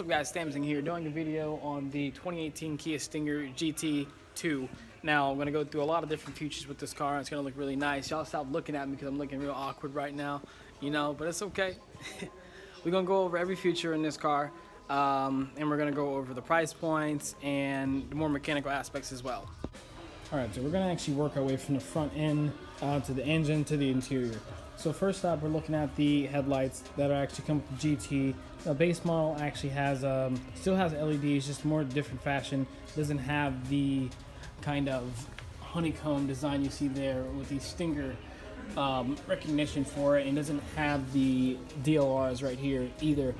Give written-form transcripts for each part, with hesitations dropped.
up guys, Stamsing here, doing a video on the 2018 Kia Stinger GT2. Now I'm going to go through a lot of different features with this car. It's going to look really nice. Y'all stop looking at me because I'm looking real awkward right now, you know, but it's okay. We're going to go over every feature in this car, and we're going to go over the price points and the more mechanical aspects as well. Alright, so we're going to actually work our way from the front end to the engine to the interior. So first up, we're looking at the headlights that are actually come with the GT. The base model actually has still has LEDs, just more different fashion. Doesn't have the kind of honeycomb design you see there with the Stinger recognition for it, and doesn't have the DLRs right here either.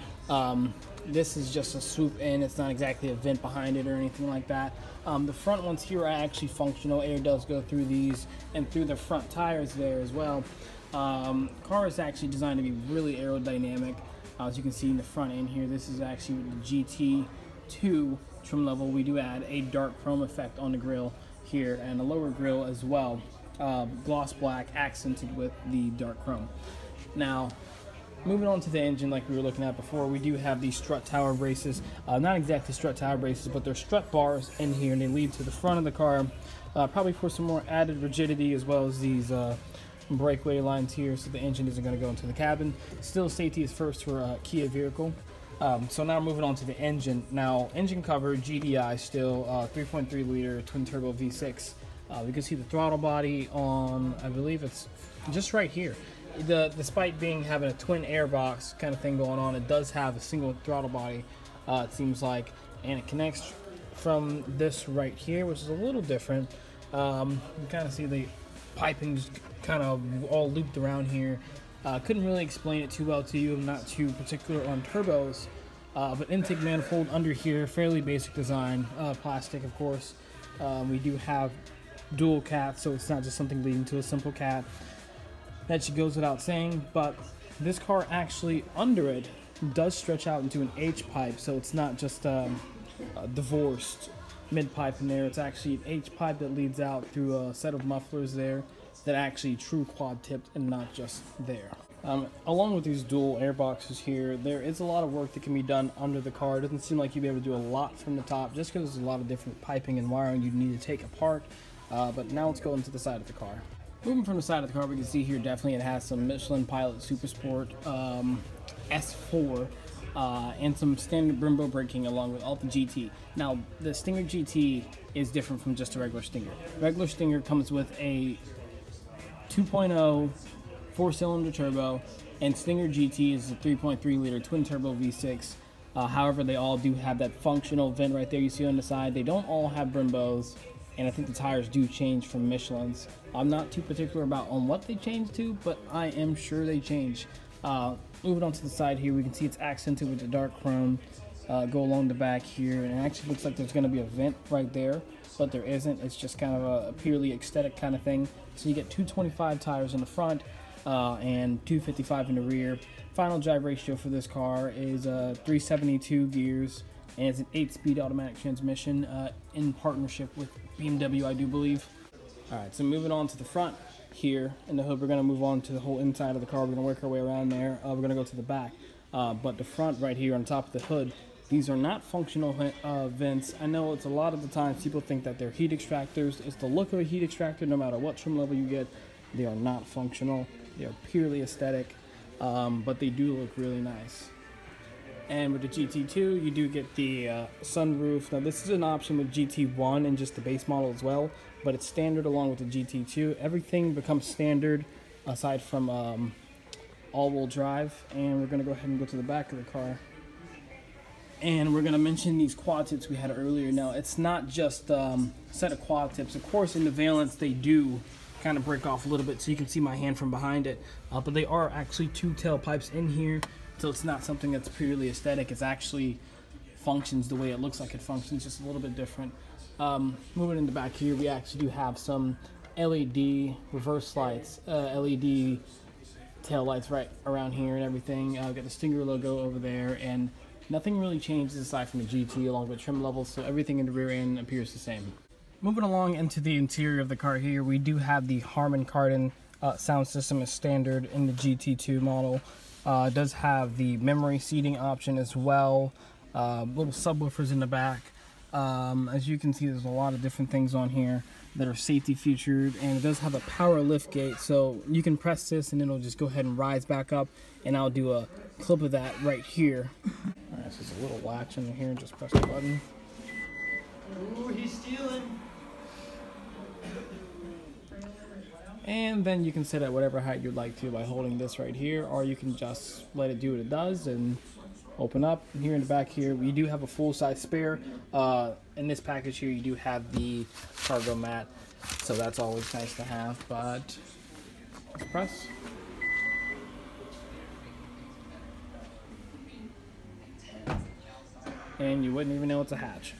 This is just a swoop in. It's not exactly a vent behind it or anything like that. The front ones here are actually functional. Air does go through these and through the front tires there as well. Car is actually designed to be really aerodynamic. As you can see in the front end here, this is actually with the GT2 trim level. We do add a dark chrome effect on the grille here and a lower grille as well. Gloss black accented with the dark chrome. Now, moving on to the engine like we were looking at before, we do have these strut tower braces. Not exactly strut tower braces, but they're strut bars in here, and they lead to the front of the car, probably for some more added rigidity, as well as these breakaway lines here so the engine isn't going to go into the cabin. Still, safety is first for a Kia vehicle. So now moving on to the engine. Now, engine cover, GDI still, 3.3 liter twin turbo V6. You can see the throttle body on, I believe it's just right here. Despite having a twin airbox kind of thing going on, it does have a single throttle body, it seems like, and it connects from this right here, which is a little different. You kind of see the piping just kind of all looped around here. Couldn't really explain it too well to you. I'm not too particular on turbos, but intake manifold under here, fairly basic design, plastic of course. We do have dual cats, so it's not just something leading to a simple cat. That should goes without saying, but this car actually under it does stretch out into an H pipe, so it's not just a divorced mid pipe in there. It's actually an H pipe that leads out through a set of mufflers there that actually true quad tipped and not just there. Along with these dual air boxes here, there is a lot of work that can be done under the car. It doesn't seem like you'll be able to do a lot from the top just because there's a lot of different piping and wiring you need to take apart. But now let's go into the side of the car. Moving from the side of the car, we can see here definitely it has some Michelin Pilot Super Sport S4 and some standard Brembo braking along with all the GT. Now, the Stinger GT is different from just a regular Stinger. Regular Stinger comes with a 2.0 4-cylinder turbo, and Stinger GT is a 3.3 liter twin turbo V6. However, they all do have that functional vent right there you see on the side. They don't all have Brembos, and I think the tires do change from Michelin's. I'm not too particular about on what they change to, but I am sure they change. Moving on to the side here, we can see it's accented with the dark chrome. Go along the back here, and it actually looks like there's going to be a vent right there, but there isn't. It's just kind of a purely aesthetic kind of thing. So you get 225 tires in the front and 255 in the rear. Final drive ratio for this car is 372 gears, and it's an 8-speed automatic transmission in partnership with BMW, I do believe. Alright, so moving on to the front here in the hood, we're going to move on to the whole inside of the car. We're going to work our way around there. We're going to go to the back. But the front right here on top of the hood, these are not functional vents. I know it's a lot of the times people think that they're heat extractors. It's the look of a heat extractor no matter what trim level you get. They are not functional. They are purely aesthetic, but they do look really nice. And with the GT2, you do get the sunroof. Now, this is an option with GT1 and just the base model as well, but it's standard along with the GT2. Everything becomes standard aside from all-wheel drive. And we're going to go ahead and go to the back of the car. And we're going to mention these quad tips we had earlier. Now, it's not just a set of quad tips. Of course, in the Valence, they do kind of break off a little bit, so you can see my hand from behind it. But they are actually two tailpipes in here. So it's not something that's purely aesthetic. It actually functions the way it looks like it functions, just a little bit different. Moving in the back here, we actually do have some LED reverse lights, LED tail lights right around here and everything. We've got the Stinger logo over there, and nothing really changes aside from the GT along with trim levels, so everything in the rear end appears the same. Moving along into the interior of the car here, we do have the Harman Kardon sound system as standard in the GT2 model. It does have the memory seating option as well. little subwoofers in the back. As you can see, there's a lot of different things on here that are safety featured, and it does have a power lift gate, so you can press this and it'll just go ahead and rise back up, and I'll do a clip of that right here. Alright, so there's a little latch in here, just press the button. Ooh, he's stealing. And then you can set at whatever height you'd like to by holding this right here, or you can just let it do what it does and open up. And here in the back here, we do have a full-size spare. In this package here, you do have the cargo mat, so that's always nice to have. But let's press. And you wouldn't even know it's a hatch.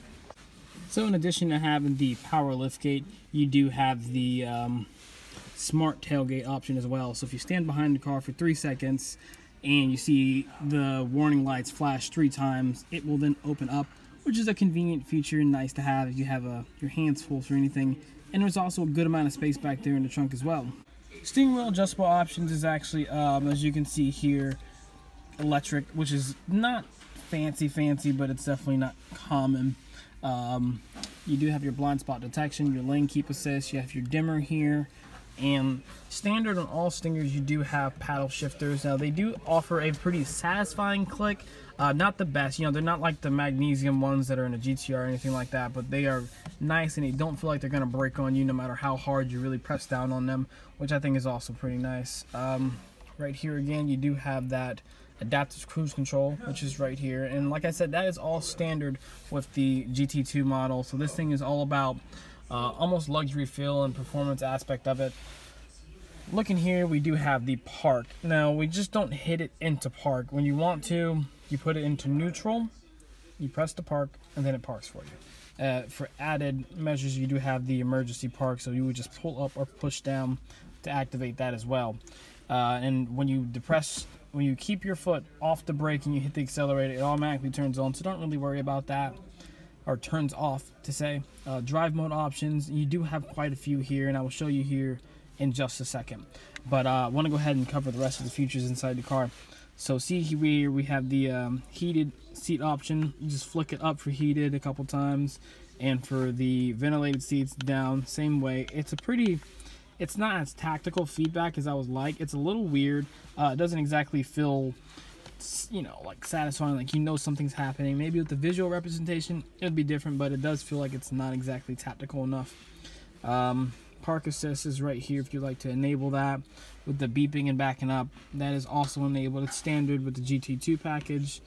So in addition to having the power liftgate, you do have the smart tailgate option as well. So if you stand behind the car for 3 seconds and you see the warning lights flash 3 times, it will then open up, which is a convenient feature and nice to have if you have your hands full for anything. And there's also a good amount of space back there in the trunk as well. Steering wheel adjustable options is actually, as you can see here, electric, which is not fancy, but it's definitely not common. You do have your blind spot detection, your lane keep assist, you have your dimmer here, and standard on all Stingers you do have paddle shifters. Now they do offer a pretty satisfying click, not the best, you know, they're not like the magnesium ones that are in a GTR or anything like that, but they are nice and you don't feel like they're going to break on you no matter how hard you really press down on them, which I think is also pretty nice. Right here again, you do have that adaptive cruise control, which is right here, and like I said, that is all standard with the GT2 model. So this thing is all about almost luxury feel and performance aspect of it. Looking here, we do have the park. Now we just don't hit it into park. When you want to, you put it into neutral, you press the park, and then it parks for you. For added measures, you do have the emergency park, so you would just pull up or push down to activate that as well. And when you depress, when you keep your foot off the brake and you hit the accelerator, it automatically turns on, so don't really worry about that, or turns off to say. Drive mode options, you do have quite a few here, and I will show you here in just a second. But I want to go ahead and cover the rest of the features inside the car. So see here we have the heated seat option. You just flick it up for heated a couple times, and for the ventilated seats down, same way. It's not as tactical feedback as I was like. It's a little weird. It doesn't exactly feel, you know, like satisfying, like you know something's happening. Maybe with the visual representation it would be different, but it does feel like it's not exactly tactical enough. Park assist is right here if you'd like to enable that. With the beeping and backing up, that is also enabled. It's standard with the GT2 package,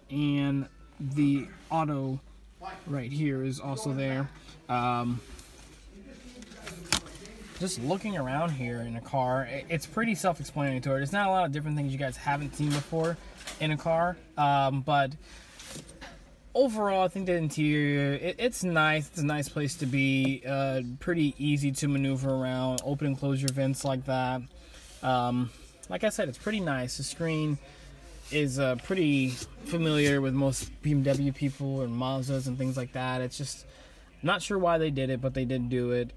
and the auto right here is also there. Just looking around here in a car, it's pretty self-explanatory. There's not a lot of different things you guys haven't seen before in a car, but overall, I think the interior, it's nice. It's a nice place to be. Pretty easy to maneuver around. Open and close your vents like that. Like I said, it's pretty nice. The screen is pretty familiar with most BMW people and Mazdas and things like that. It's just not sure why they did it, but they did do it.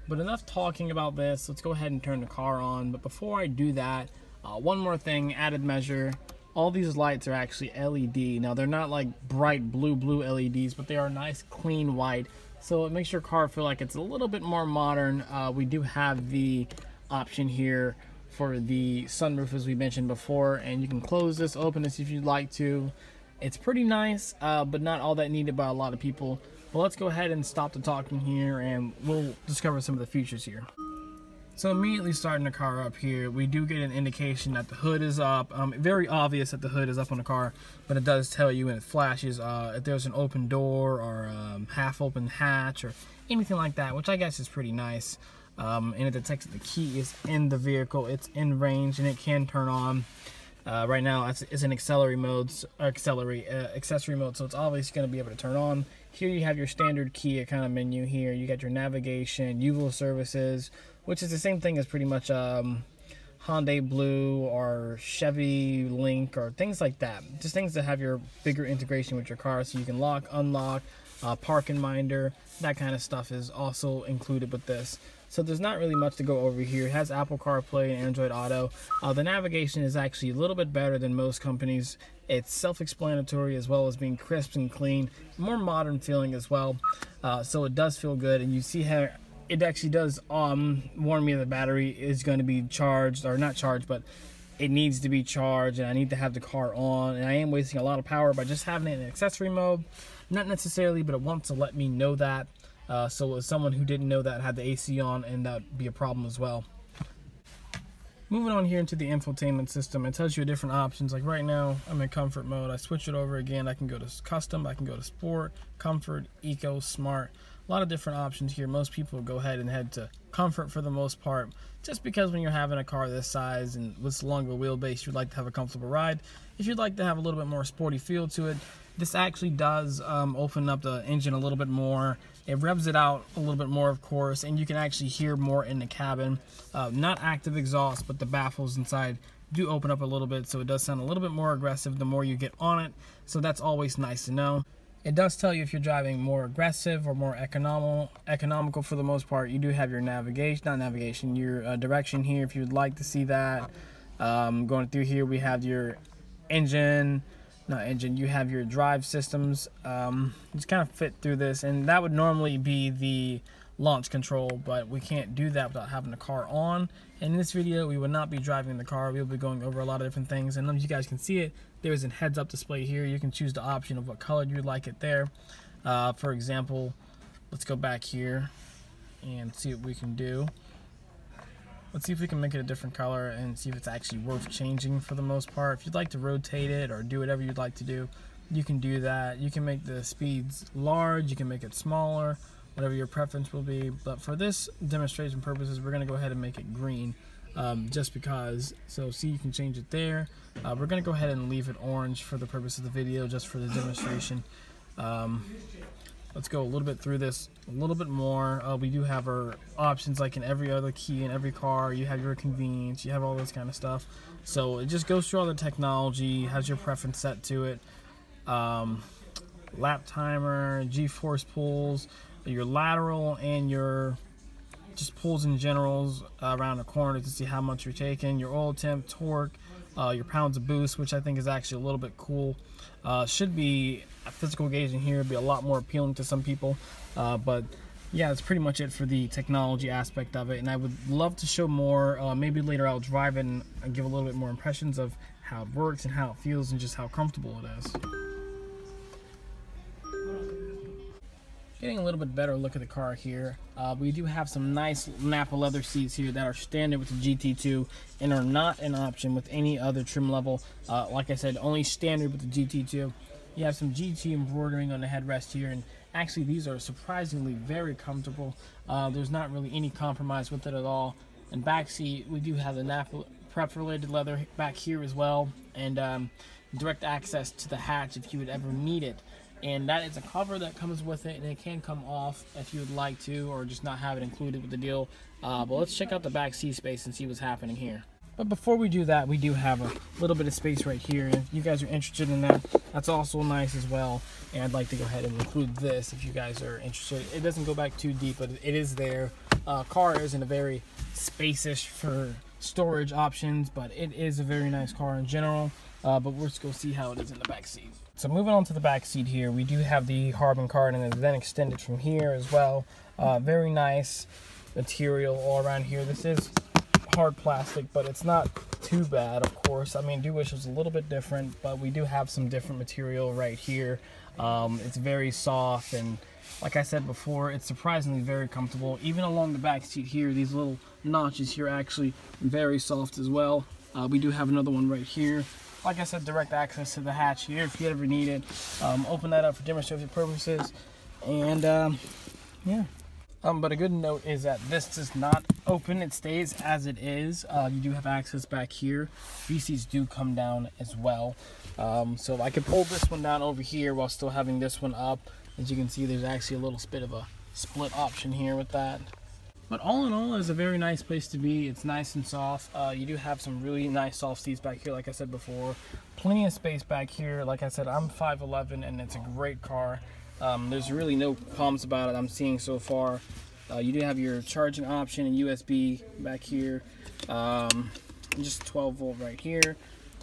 But enough talking about this. Let's go ahead and turn the car on. But before I do that, one more thing, added measure. All these lights are actually LED. Now they're not like bright blue LEDs, but they are nice clean white, so it makes your car feel like it's a little bit more modern. We do have the option here for the sunroof, as we mentioned before, and you can close this, open this if you'd like to. It's pretty nice, but not all that needed by a lot of people. But let's go ahead and stop the talking here, and we'll discover some of the features here. So immediately starting the car up here, we do get an indication that the hood is up. Very obvious that the hood is up on the car, but it does tell you when it flashes if there's an open door or half open hatch or anything like that, which I guess is pretty nice. And it detects that the key is in the vehicle, it's in range, and it can turn on. Right now it's in accessory mode, so it's obviously going to be able to turn on. Here you have your standard Kia kind of menu here. You got your navigation, UVL services, which is the same thing as pretty much Hyundai Blue or Chevy Link or things like that. Just things that have your bigger integration with your car, so you can lock, unlock, parking minder, that kind of stuff is also included with this. So there's not really much to go over here. It has Apple CarPlay and Android Auto. The navigation is actually a little bit better than most companies. It's self-explanatory as well as being crisp and clean, more modern feeling as well. So it does feel good, and you see how it actually does warn me the battery is going to be charged, or not charged, but it needs to be charged, and I need to have the car on, and I am wasting a lot of power by just having it in accessory mode. Not necessarily, but it wants to let me know that. So as someone who didn't know that, had the AC on, and that would be a problem as well. Moving on here into the infotainment system, it tells you different options. Like right now, I'm in comfort mode. I switch it over again. I can go to custom, I can go to sport, comfort, eco, smart. A lot of different options here. Most people go ahead and head to comfort for the most part, just because when you're having a car this size and with this long of a wheelbase, you'd like to have a comfortable ride. If you'd like to have a little bit more sporty feel to it, this actually does open up the engine a little bit more. It revs it out a little bit more, of course, and you can actually hear more in the cabin. Not active exhaust, but the baffles inside do open up a little bit, so it does sound a little bit more aggressive the more you get on it. So that's always nice to know. It does tell you if you're driving more aggressive or more economical for the most part. You do have your your direction here if you'd like to see that. Going through here, we have your you have your drive systems. Just kind of fit through this, and that would normally be the launch control, but we can't do that without having the car on. And in this video, we will not be driving the car. We'll be going over a lot of different things, and as you guys can see it, there's a heads-up display here. You can choose the option of what color you'd like it there. For example, let's go back here and see what we can do. Let's see if we can make it a different color and see if it's actually worth changing for the most part. If you'd like to rotate it or do whatever you'd like to do, you can do that. You can make the speeds large, you can make it smaller, whatever your preference will be. But for this demonstration purposes, we're gonna go ahead and make it green, just because. So see, you can change it there. We're gonna go ahead and leave it orange for the purpose of the video, just for the demonstration. Let's go a little bit through this a little bit more. We do have our options like in every other key in every car. You have your convenience, you have all this kind of stuff. So it just goes through all the technology, has your preference set to it. Lap timer, G-force pulls, your lateral, and your just pulls in generals around the corner to see how much you're taking, your oil temp, torque, your pounds of boost, which I think is actually a little bit cool. Should be a physical gauge in here, be a lot more appealing to some people, but yeah, that's pretty much it for the technology aspect of it. And I would love to show more. Maybe later I'll drive it and give a little bit more impressions of how it works and how it feels and just how comfortable it is. Getting a little bit better look at the car here. We do have some nice Napa leather seats here that are standard with the GT2 and are not an option with any other trim level. Like I said, only standard with the GT2. You have some GT embroidering on the headrest here, and actually these are surprisingly very comfortable. There's not really any compromise with it at all. And back seat, we do have the Napa perforated leather back here as well, and direct access to the hatch if you would ever need it. And that is a cover that comes with it, and it can come off if you would like to, or just not have it included with the deal. But let's check out the back seat space and see what's happening here. But before we do that, we do have a little bit of space right here. If you guys are interested in that, that's also nice as well. And I'd like to go ahead and include this if you guys are interested. It doesn't go back too deep, but it is there. Car isn't a very spacious for storage options, but it is a very nice car in general. But we'll just go see how it is in the back seat. So moving on to the back seat here, we do have the carbon card, and it's then extended from here as well. Very nice material all around here. This is hard plastic, but it's not too bad, of course. I mean, I do wish it was a little bit different, but we do have some different material right here. It's very soft, and like I said before, it's surprisingly very comfortable. Even along the back seat here, these little notches here are actually very soft as well. We do have another one right here. Like I said, direct access to the hatch here if you ever need it. Open that up for demonstration purposes, and yeah. But a good note is that this does not open, it stays as it is. You do have access back here. These seats do come down as well. So I could pull this one down over here while still having this one up. As you can see, there's actually a little bit of a split option here with that. But all in all, it's a very nice place to be. It's nice and soft. You do have some really nice soft seats back here, like I said before. Plenty of space back here. Like I said, I'm 5'11", and it's a great car. There's really no problems about it I'm seeing so far. You do have your charging option and USB back here, just 12 volt right here.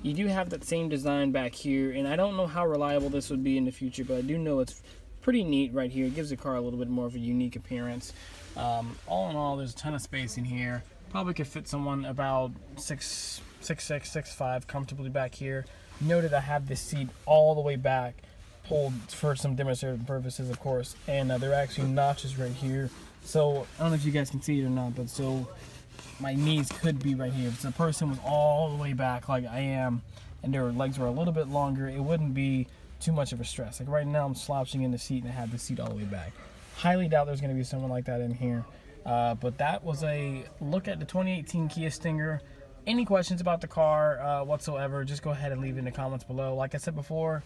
You do have that same design back here, and I don't know how reliable this would be in the future, but I do know it's pretty neat right here. It gives the car a little bit more of a unique appearance. All in all, there's a ton of space in here. Probably could fit someone about 6'6", 6'5", comfortably back here. Noted I have this seat all the way back, pulled for some demonstrative purposes, of course, and there are actually notches right here. So I don't know if you guys can see it or not, but so my knees could be right here. If the person was all the way back like I am, and their legs were a little bit longer, it wouldn't be too much of a stress. Like right now I'm slouching in the seat and I have the seat all the way back. Highly doubt there's going to be someone like that in here. But that was a look at the 2018 Kia Stinger. Any questions about the car whatsoever, just go ahead and leave it in the comments below. Like I said before,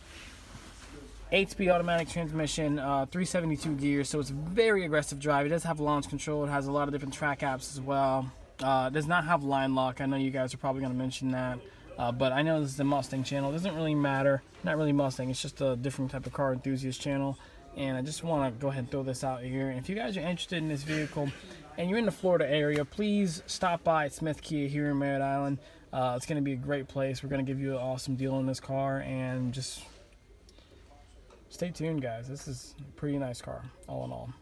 8-speed automatic transmission, 372 gears, so it's a very aggressive drive. It does have launch control. It has a lot of different track apps as well. It does not have line lock. I know you guys are probably going to mention that, but I know this is the Mustang channel. It doesn't really matter. Not really Mustang. It's just a different type of car enthusiast channel, and I just want to go ahead and throw this out here. And if you guys are interested in this vehicle and you're in the Florida area, please stop by Smith Kia here in Merritt Island. It's going to be a great place. We're going to give you an awesome deal on this car, and just stay tuned, guys. This is a pretty nice car, all in all.